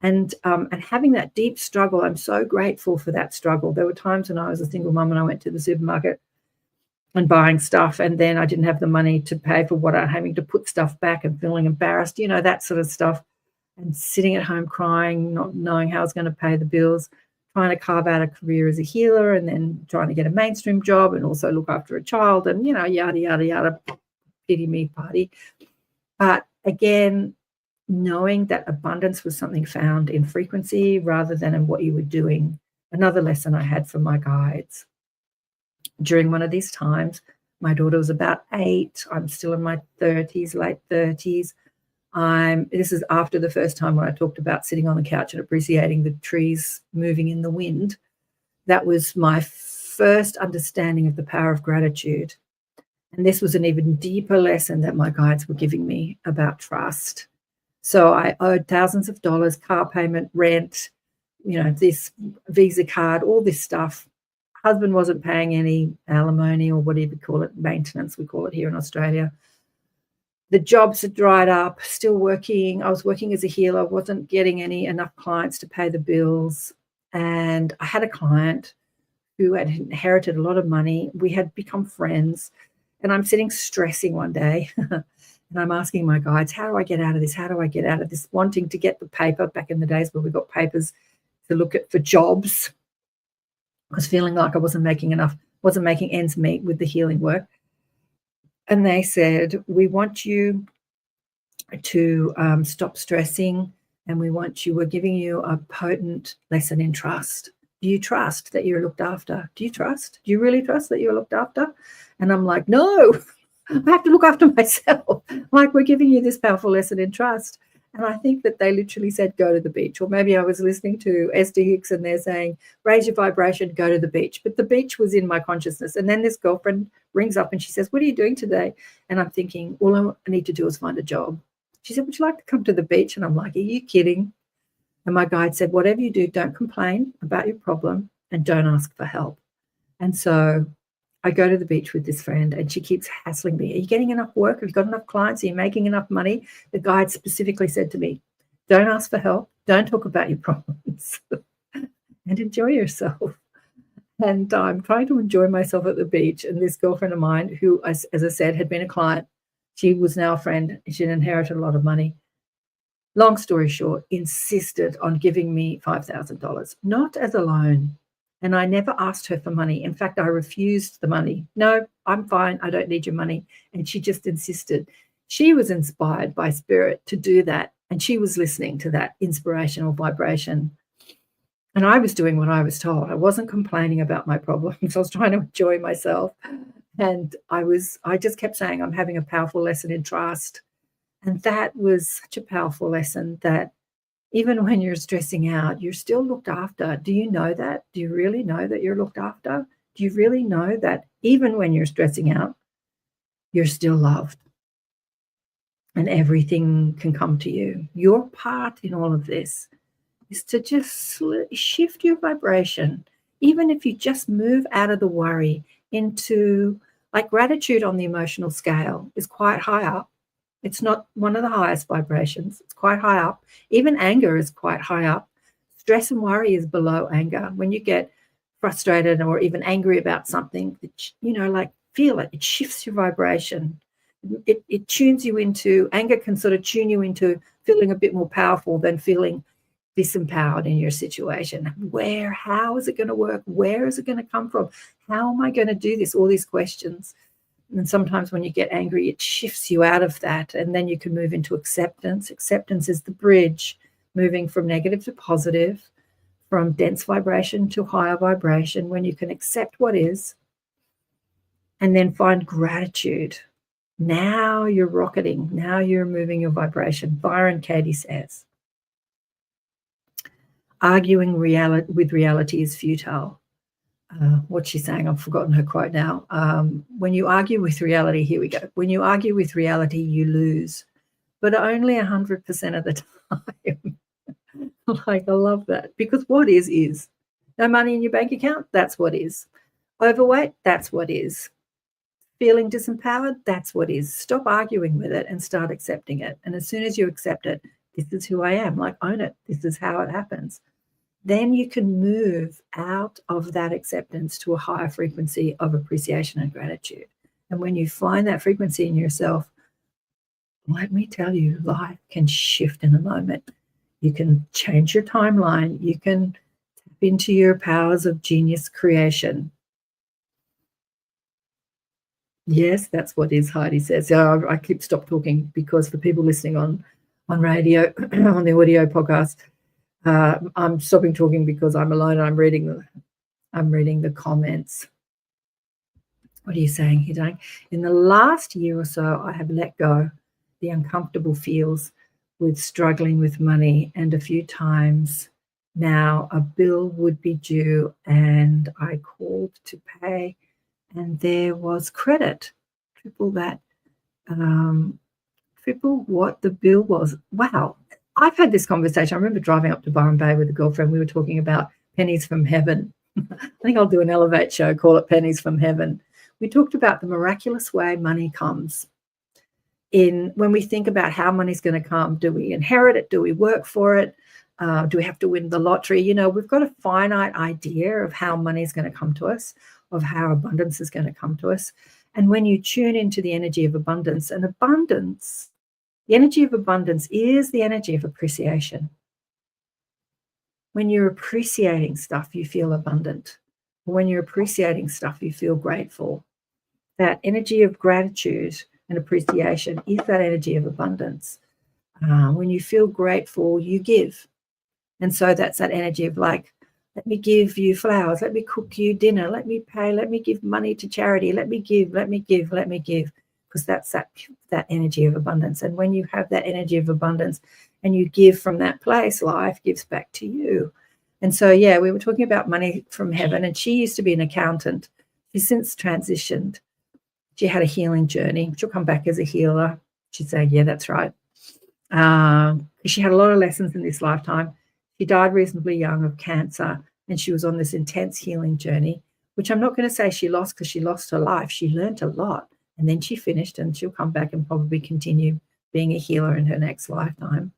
[SPEAKER 1] And having that deep struggle, I'm so grateful for that struggle. There were times when I was a single mum and I went to the supermarket and buying stuff, and then I didn't have the money to pay for what I'm having to put stuff back and feeling embarrassed, that sort of stuff, and sitting at home crying, not knowing how I was going to pay the bills, trying to carve out a career as a healer and then trying to get a mainstream job and also look after a child and, yada, yada, yada, pity me party. But again, knowing that abundance was something found in frequency rather than in what you were doing. Another lesson I had from my guides. During one of these times, my daughter was about 8. I'm still in my 30s, late 30s. This is after the first time when I talked about sitting on the couch and appreciating the trees moving in the wind. That was my first understanding of the power of gratitude. And this was an even deeper lesson that my guides were giving me about trust. So I owed thousands of dollars, car payment, rent, this Visa card, all this stuff. Husband wasn't paying any alimony or whatever you call it, maintenance, we call it here in Australia. The jobs had dried up, still working. I was working as a healer, wasn't getting enough clients to pay the bills. And I had a client who had inherited a lot of money. We had become friends. And I'm sitting stressing one day. And I'm asking my guides, how do I get out of this? How do I get out of this? Wanting to get the paper back in the days where we got papers to look at for jobs. I was feeling like I wasn't making ends meet with the healing work. And they said, we want you to stop stressing, and we're giving you a potent lesson in trust. Do you trust that you're looked after? Do you really trust that you're looked after? And I'm like, no, I have to look after myself. Like, we're giving you this powerful lesson in trust. And I think that they literally said, go to the beach. Or maybe I was listening to Esther Hicks and they're saying, raise your vibration, go to the beach. But the beach was in my consciousness. And then this girlfriend rings up and she says, what are you doing today? And I'm thinking, all I need to do is find a job. She said, would you like to come to the beach? And I'm like, are you kidding? And my guide said, whatever you do, don't complain about your problem and don't ask for help. And so I go to the beach with this friend and she keeps hassling me. Are you getting enough work? Have you got enough clients? Are you making enough money? The guide specifically said to me, don't ask for help. Don't talk about your problems and enjoy yourself. And I'm trying to enjoy myself at the beach. And this girlfriend of mine, who, as I said, had been a client, she was now a friend. She'd inherited a lot of money. Long story short, insisted on giving me $5,000, not as a loan. And I never asked her for money. In fact, I refused the money. No, I'm fine. I don't need your money. And she just insisted. She was inspired by spirit to do that. And she was listening to that inspirational vibration. And I was doing what I was told. I wasn't complaining about my problems. I was trying to enjoy myself. And I just kept saying, I'm having a powerful lesson in trust. And that was such a powerful lesson that Even when you're stressing out, you're still looked after. Do you know that? Do you really know that you're looked after? Do you really know that even when you're stressing out, you're still loved and everything can come to you? Your part in all of this is to just shift your vibration. Even if you just move out of the worry into, like, gratitude on the emotional scale is quite high up. It's not one of the highest vibrations. It's quite high up. Even anger is quite high up. Stress and worry is below anger. When you get frustrated or even angry about something, like, feel it. It shifts your vibration. It tunes you into, anger can sort of tune you into feeling a bit more powerful than feeling disempowered in your situation. How is it going to work? Where is it going to come from? How am I going to do this? All these questions. And sometimes when you get angry, it shifts you out of that, and then you can move into acceptance. Acceptance is the bridge, moving from negative to positive, from dense vibration to higher vibration, when you can accept what is and then find gratitude. Now you're rocketing. Now you're moving your vibration. Byron Katie says, arguing with reality is futile. What's she saying? I've forgotten her quote now. When you argue with reality, here we go. When you argue with reality, you lose, but only 100% of the time. Like, I love that, because what is. No money in your bank account, that's what is. Overweight, that's what is. Feeling disempowered, that's what is. Stop arguing with it and start accepting it. And as soon as you accept it, this is who I am, like, own it. This is how it happens. Then you can move out of that acceptance to a higher frequency of appreciation and gratitude. And when you find that frequency in yourself, let me tell you, life can shift in a moment. You can change your timeline. You can tap into your powers of genius creation. Yes, that's what is, Heidi says. Yeah, I keep stop talking because for people listening on radio, on the audio podcast, I'm stopping talking because I'm alone and I'm reading the comments. What are you saying here, Dang? In the last year or so, I have let go the uncomfortable feels with struggling with money, and a few times now a bill would be due and I called to pay and there was credit, triple what the bill was. Wow. I've had this conversation. I remember driving up to Byron Bay with a girlfriend. We were talking about pennies from heaven. I think I'll do an Elevate show, call it Pennies from Heaven. We talked about the miraculous way money comes. When we think about how money's going to come, do we inherit it? Do we work for it? Do we have to win the lottery? We've got a finite idea of how money's going to come to us, of how abundance is going to come to us. And when you tune into the energy of abundance, and abundance, the energy of abundance is the energy of appreciation. When you're appreciating stuff, you feel abundant. When you're appreciating stuff, you feel grateful. That energy of gratitude and appreciation is that energy of abundance. When you feel grateful, you give. And so that's that energy of, like, let me give you flowers, let me cook you dinner, let me pay, let me give money to charity, let me give, because that's that energy of abundance. And when you have that energy of abundance and you give from that place, life gives back to you. And so, yeah, we were talking about money from heaven, and she used to be an accountant. She's since transitioned. She had a healing journey. She'll come back as a healer. She'd say, yeah, that's right. She had a lot of lessons in this lifetime. She died reasonably young of cancer, and she was on this intense healing journey, which I'm not going to say she lost, because she lost her life. She learned a lot, and then she finished, and she'll come back and probably continue being a healer in her next lifetime.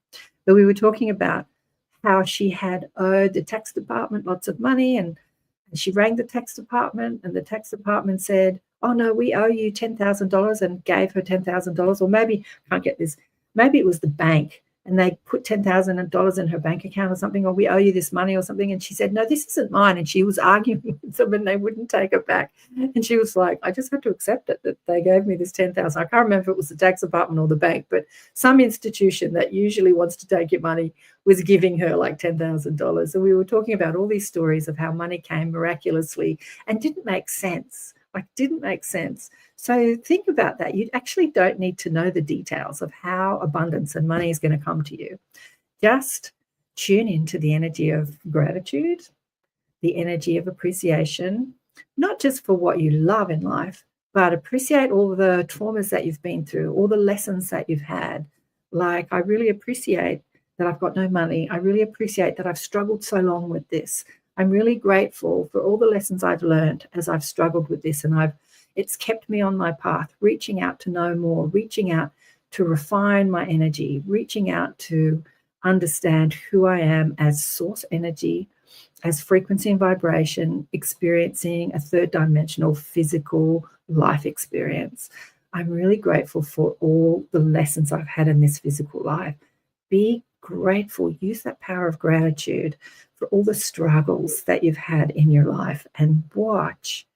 [SPEAKER 1] But we were talking about how she had owed the tax department lots of money, and she rang the tax department, and the tax department said, oh, no, we owe you $10,000, and gave her $10,000. Or maybe, I can't get this, maybe it was the bank, and they put $10,000 in her bank account or something, or we owe you this money or something. And she said, no, this isn't mine. And she was arguing with them, and they wouldn't take it back. And she was like, I just had to accept it, that they gave me this $10,000. I can't remember if it was the tax department or the bank, but some institution that usually wants to take your money was giving her like $10,000. So we were talking about all these stories of how money came miraculously and didn't make sense. So think about that. You actually don't need to know the details of how abundance and money is going to come to you. Just tune into the energy of gratitude, the energy of appreciation, not just for what you love in life, but appreciate all the traumas that you've been through, all the lessons that you've had. Like, I really appreciate that I've got no money. I really appreciate that I've struggled so long with this. I'm really grateful for all the lessons I've learned as I've struggled with this, and it's kept me on my path, reaching out to know more, reaching out to refine my energy, reaching out to understand who I am as source energy, as frequency and vibration, experiencing a third dimensional physical life experience. I'm really grateful for all the lessons I've had in this physical life. Be grateful, use that power of gratitude for all the struggles that you've had in your life, and watch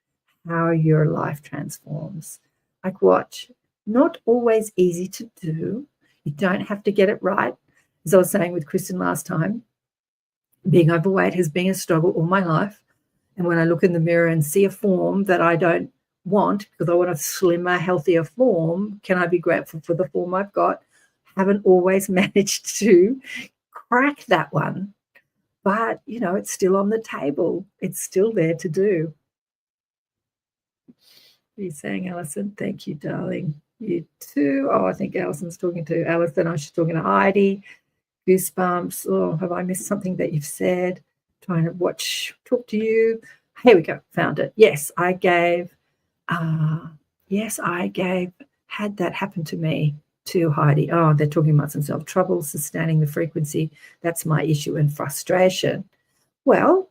[SPEAKER 1] how your life transforms. Like, watch. Not always easy to do. You don't have to get it right. As I was saying with Kristen last time, being overweight has been a struggle all my life. And when I look in the mirror and see a form that I don't want, because I want a slimmer, healthier form, can I be grateful for the form I've got? Haven't always managed to crack that one. But, it's still on the table. It's still there to do. What are you saying, Alison? Thank you, darling. You too. Oh, I think Alison's talking to Alison. I she's talking to Heidi. Goosebumps. Oh, have I missed something that you've said? Trying to talk to you. Here we go. Found it. Yes, I had that happen to me to Heidi. Oh, they're talking about themselves. Trouble sustaining the frequency. That's my issue and frustration. Well,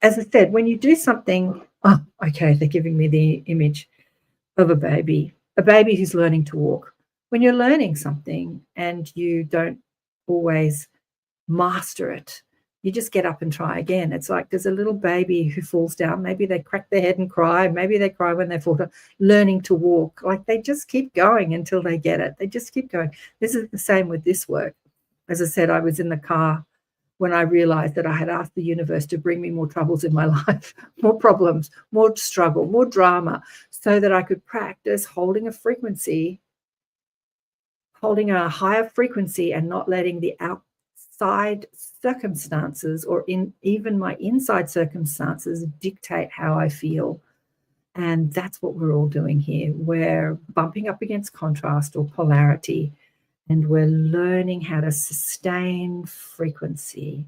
[SPEAKER 1] as I said, when you do something, they're giving me the image of a baby who's learning to walk. When you're learning something and you don't always master it, you just get up and try again. It's like there's a little baby who falls down. Maybe they crack their head and cry. Maybe they cry when they fall down. Learning to walk, like they just keep going until they get it. They just keep going. This is the same with this work. As I said, I was in the car when I realized that I had asked the universe to bring me more troubles in my life, more problems, more struggle, more drama, so that I could practice holding a higher frequency and not letting the outside circumstances or even my inside circumstances dictate how I feel. And that's what we're all doing here. We're bumping up against contrast or polarity, and we're learning how to sustain frequency.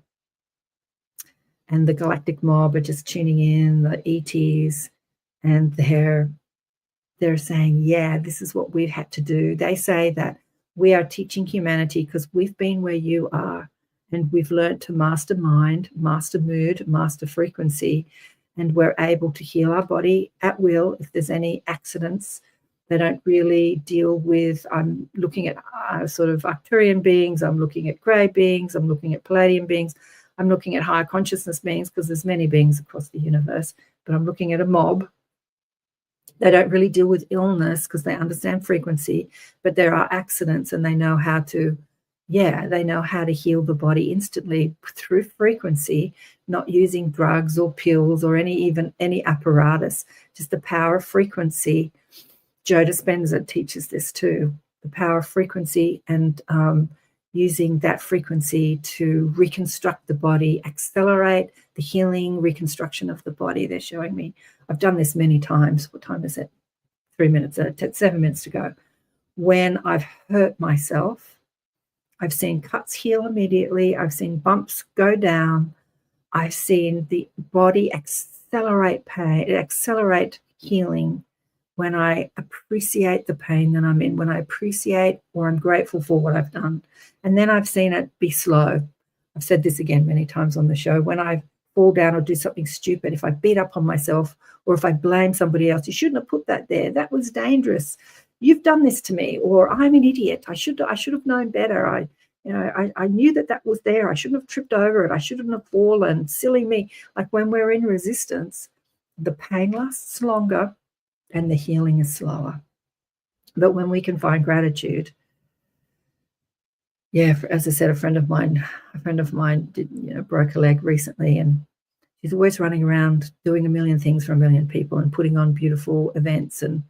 [SPEAKER 1] And the galactic mob are just tuning in, the ETs, and they're saying, yeah, this is what we've had to do. They say that we are teaching humanity because we've been where you are, and we've learned to master mind, master mood, master frequency, and we're able to heal our body at will. If there's any accidents, they don't really deal with, I'm looking at sort of Arcturian beings, I'm looking at grey beings, I'm looking at Palladian beings, I'm looking at higher consciousness beings, because there's many beings across the universe, but I'm looking at a mob. They don't really deal with illness because they understand frequency, but there are accidents, and they know how to heal the body instantly through frequency, not using drugs or pills or any apparatus, just the power of frequency. Joe Dispenza teaches this too, the power of frequency, and using that frequency to reconstruct the body, accelerate the healing, reconstruction of the body. They're showing me. I've done this many times. What time is it? 7 minutes to go. When I've hurt myself, I've seen cuts heal immediately. I've seen bumps go down. I've seen the body accelerate pain, accelerate healing when I appreciate the pain that I'm in, when I appreciate or I'm grateful for what I've done. And then I've seen it be slow. I've said this again many times on the show. When I fall down or do something stupid, if I beat up on myself or if I blame somebody else, you shouldn't have put that there. That was dangerous. You've done this to me, or I'm an idiot. I should have known better. I knew that was there. I shouldn't have tripped over it. I shouldn't have fallen. Silly me. Like, when we're in resistance, the pain lasts longer and the healing is slower. But when we can find gratitude, as I said, a friend of mine broke a leg recently, and she's always running around doing a million things for a million people and putting on beautiful events, and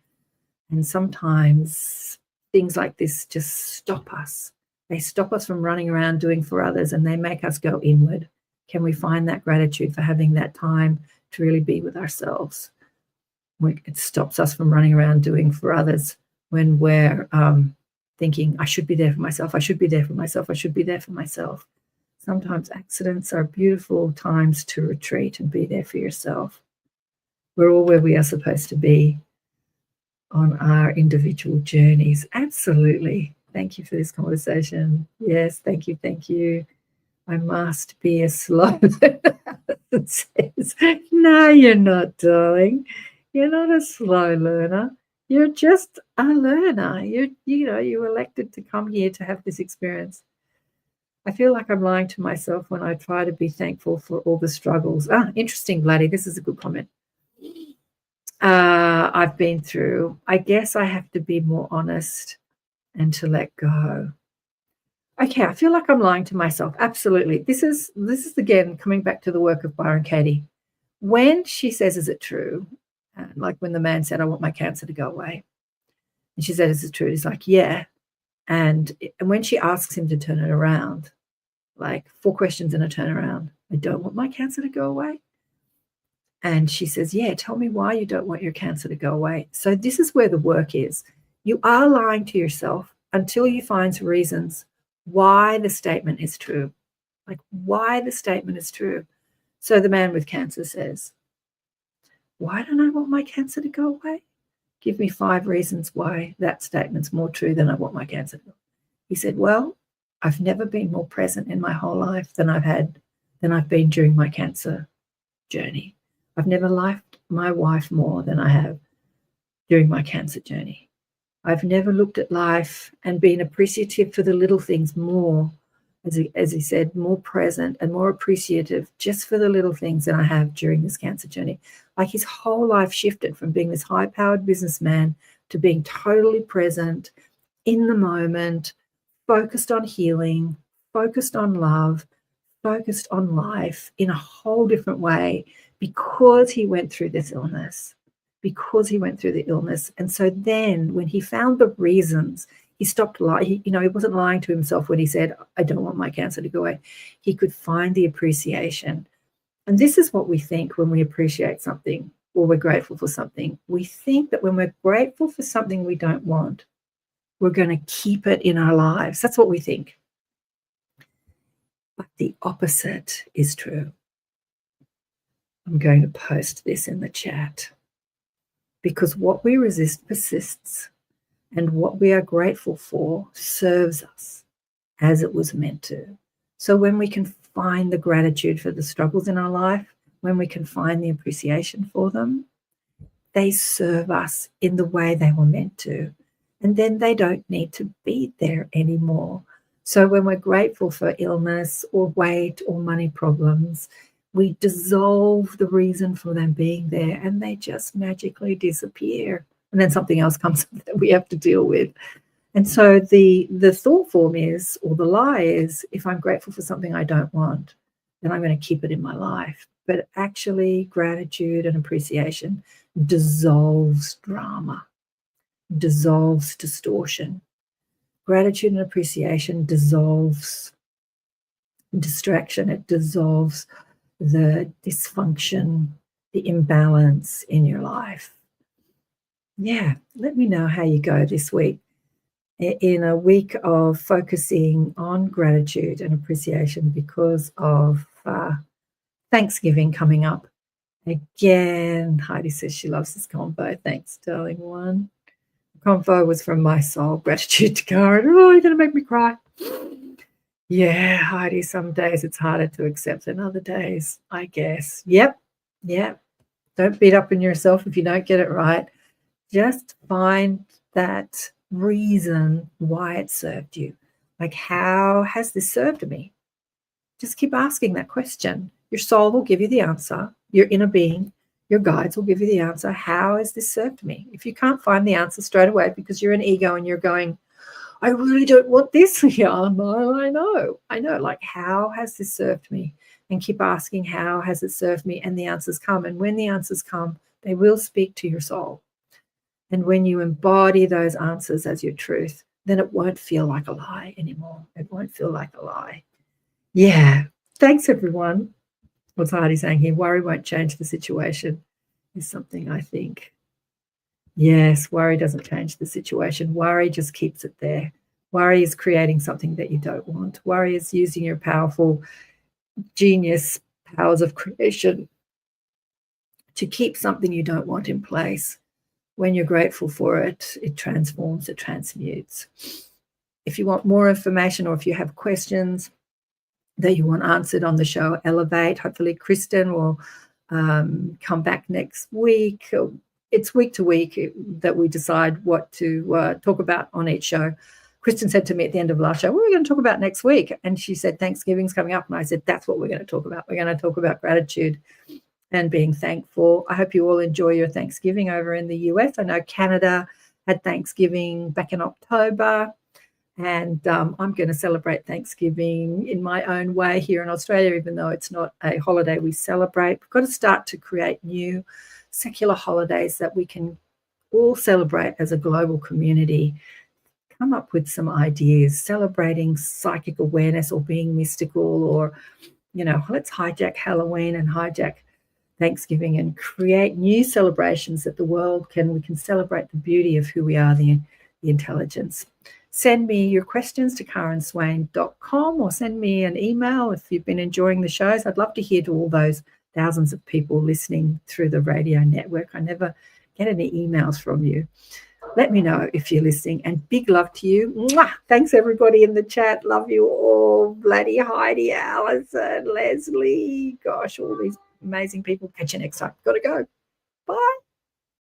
[SPEAKER 1] sometimes things like this just stop us They stop us from running around doing for others, and they make us go inward. Can we find that gratitude for having that time to really be with ourselves? It stops us from running around doing for others when we're thinking, I should be there for myself, I should be there for myself, I should be there for myself. Sometimes accidents are beautiful times to retreat and be there for yourself. We're all where we are supposed to be on our individual journeys. Absolutely. Thank you for this conversation. Yes, thank you, thank you. I must be a slow learner. It says, no, you're not, darling. You're not a slow learner. You're just a learner. You elected to come here to have this experience. I feel like I'm lying to myself when I try to be thankful for all the struggles. Interesting, Vladdy. This is a good comment. I've been through. I guess I have to be more honest and to let go. Okay, I feel like I'm lying to myself. Absolutely. This is again coming back to the work of Byron Katie. When she says, is it true? Like when the man said, I want my cancer to go away. And she said, is it true? He's like, yeah. And when she asks him to turn it around, like 4 questions in a turnaround, I don't want my cancer to go away. And she says, yeah, tell me why you don't want your cancer to go away. So this is where the work is. You are lying to yourself until you find reasons why the statement is true, like why the statement is true. So the man with cancer says, why don't I want my cancer to go away? Give me 5 reasons why that statement's more true than I want my cancer to go. He said, well, I've never been more present in my whole life than I've been during my cancer journey. I've never loved my wife more than I have during my cancer journey. I've never looked at life and been appreciative for the little things more, as he said, more present and more appreciative just for the little things than I have during this cancer journey. Like his whole life shifted from being this high-powered businessman to being totally present in the moment, focused on healing, focused on love, focused on life in a whole different way because he went through this illness, And so then when he found the reasons, he stopped lying. He wasn't lying to himself when he said, I don't want my cancer to go away. He could find the appreciation. And this is what we think when we appreciate something or we're grateful for something. We think that when we're grateful for something we don't want, we're going to keep it in our lives. That's what we think. But the opposite is true. I'm going to post this in the chat. Because what we resist persists, and what we are grateful for serves us as it was meant to. So when we can find the gratitude for the struggles in our life, when we can find the appreciation for them, they serve us in the way they were meant to. And then they don't need to be there anymore. So when we're grateful for illness or weight or money problems, we dissolve the reason for them being there and they just magically disappear. And then something else comes up that we have to deal with. And so the thought form is, or the lie is, if I'm grateful for something I don't want, then I'm going to keep it in my life. But actually, gratitude and appreciation dissolves drama, dissolves distortion. Gratitude and appreciation dissolves distraction. It dissolves the dysfunction, the imbalance in your life. Yeah, let me know how you go this week. In a week of focusing on gratitude and appreciation because of Thanksgiving coming up. Again, Heidi says she loves this convo. Thanks, darling one. The convo was from my soul. Gratitude to Karen. Oh, you're going to make me cry. Yeah, Heidi, some days it's harder to accept than other days, I guess. Yep. Don't beat up on yourself if you don't get it right. Just find that reason why it served you. Like, how has this served me? Just keep asking that question. Your soul will give you the answer. Your inner being, your guides will give you the answer. How has this served me? If you can't find the answer straight away because you're an ego and you're going, I really don't want this. Yeah, I know. Like, how has this served me? And keep asking, how has it served me? And the answers come. And when the answers come, they will speak to your soul. And when you embody those answers as your truth, then it won't feel like a lie anymore. It won't feel like a lie. Yeah. Thanks, everyone. What's Heidi saying here? Worry won't change the situation is something I think. Yes, worry doesn't change the situation. Worry just keeps it there. Worry is creating something that you don't want. Worry is using your powerful genius powers of creation to keep something you don't want in place. When you're grateful for it, it transforms, it transmutes. If you want more information or if you have questions that you want answered on the show, Elevate, hopefully Kristen will come back next week. It's week to week that we decide what to talk about on each show. Kristen said to me at the end of last show, what are we going to talk about next week? And she said, Thanksgiving's coming up. And I said, that's what we're going to talk about. We're going to talk about gratitude and being thankful. I hope you all enjoy your Thanksgiving over in the US. I know Canada had Thanksgiving back in October. And I'm going to celebrate Thanksgiving in my own way here in Australia, even though it's not a holiday we celebrate. We've got to start to create new secular holidays that we can all celebrate as a global community. Come up with some ideas, celebrating psychic awareness or being mystical, or, let's hijack Halloween and hijack Thanksgiving and create new celebrations that the world we can celebrate the beauty of who we are, the intelligence. Send me your questions to KarenSwain.com or send me an email if you've been enjoying the shows. I'd love to hear to all those thousands of people listening through the radio network. I never get any emails from you. Let me know if you're listening, and big love to you. Mwah! Thanks, everybody in the chat. Love you all. Bloody Heidi, Alison, Leslie. Gosh, all these amazing people. Catch you next time. Got to go. Bye.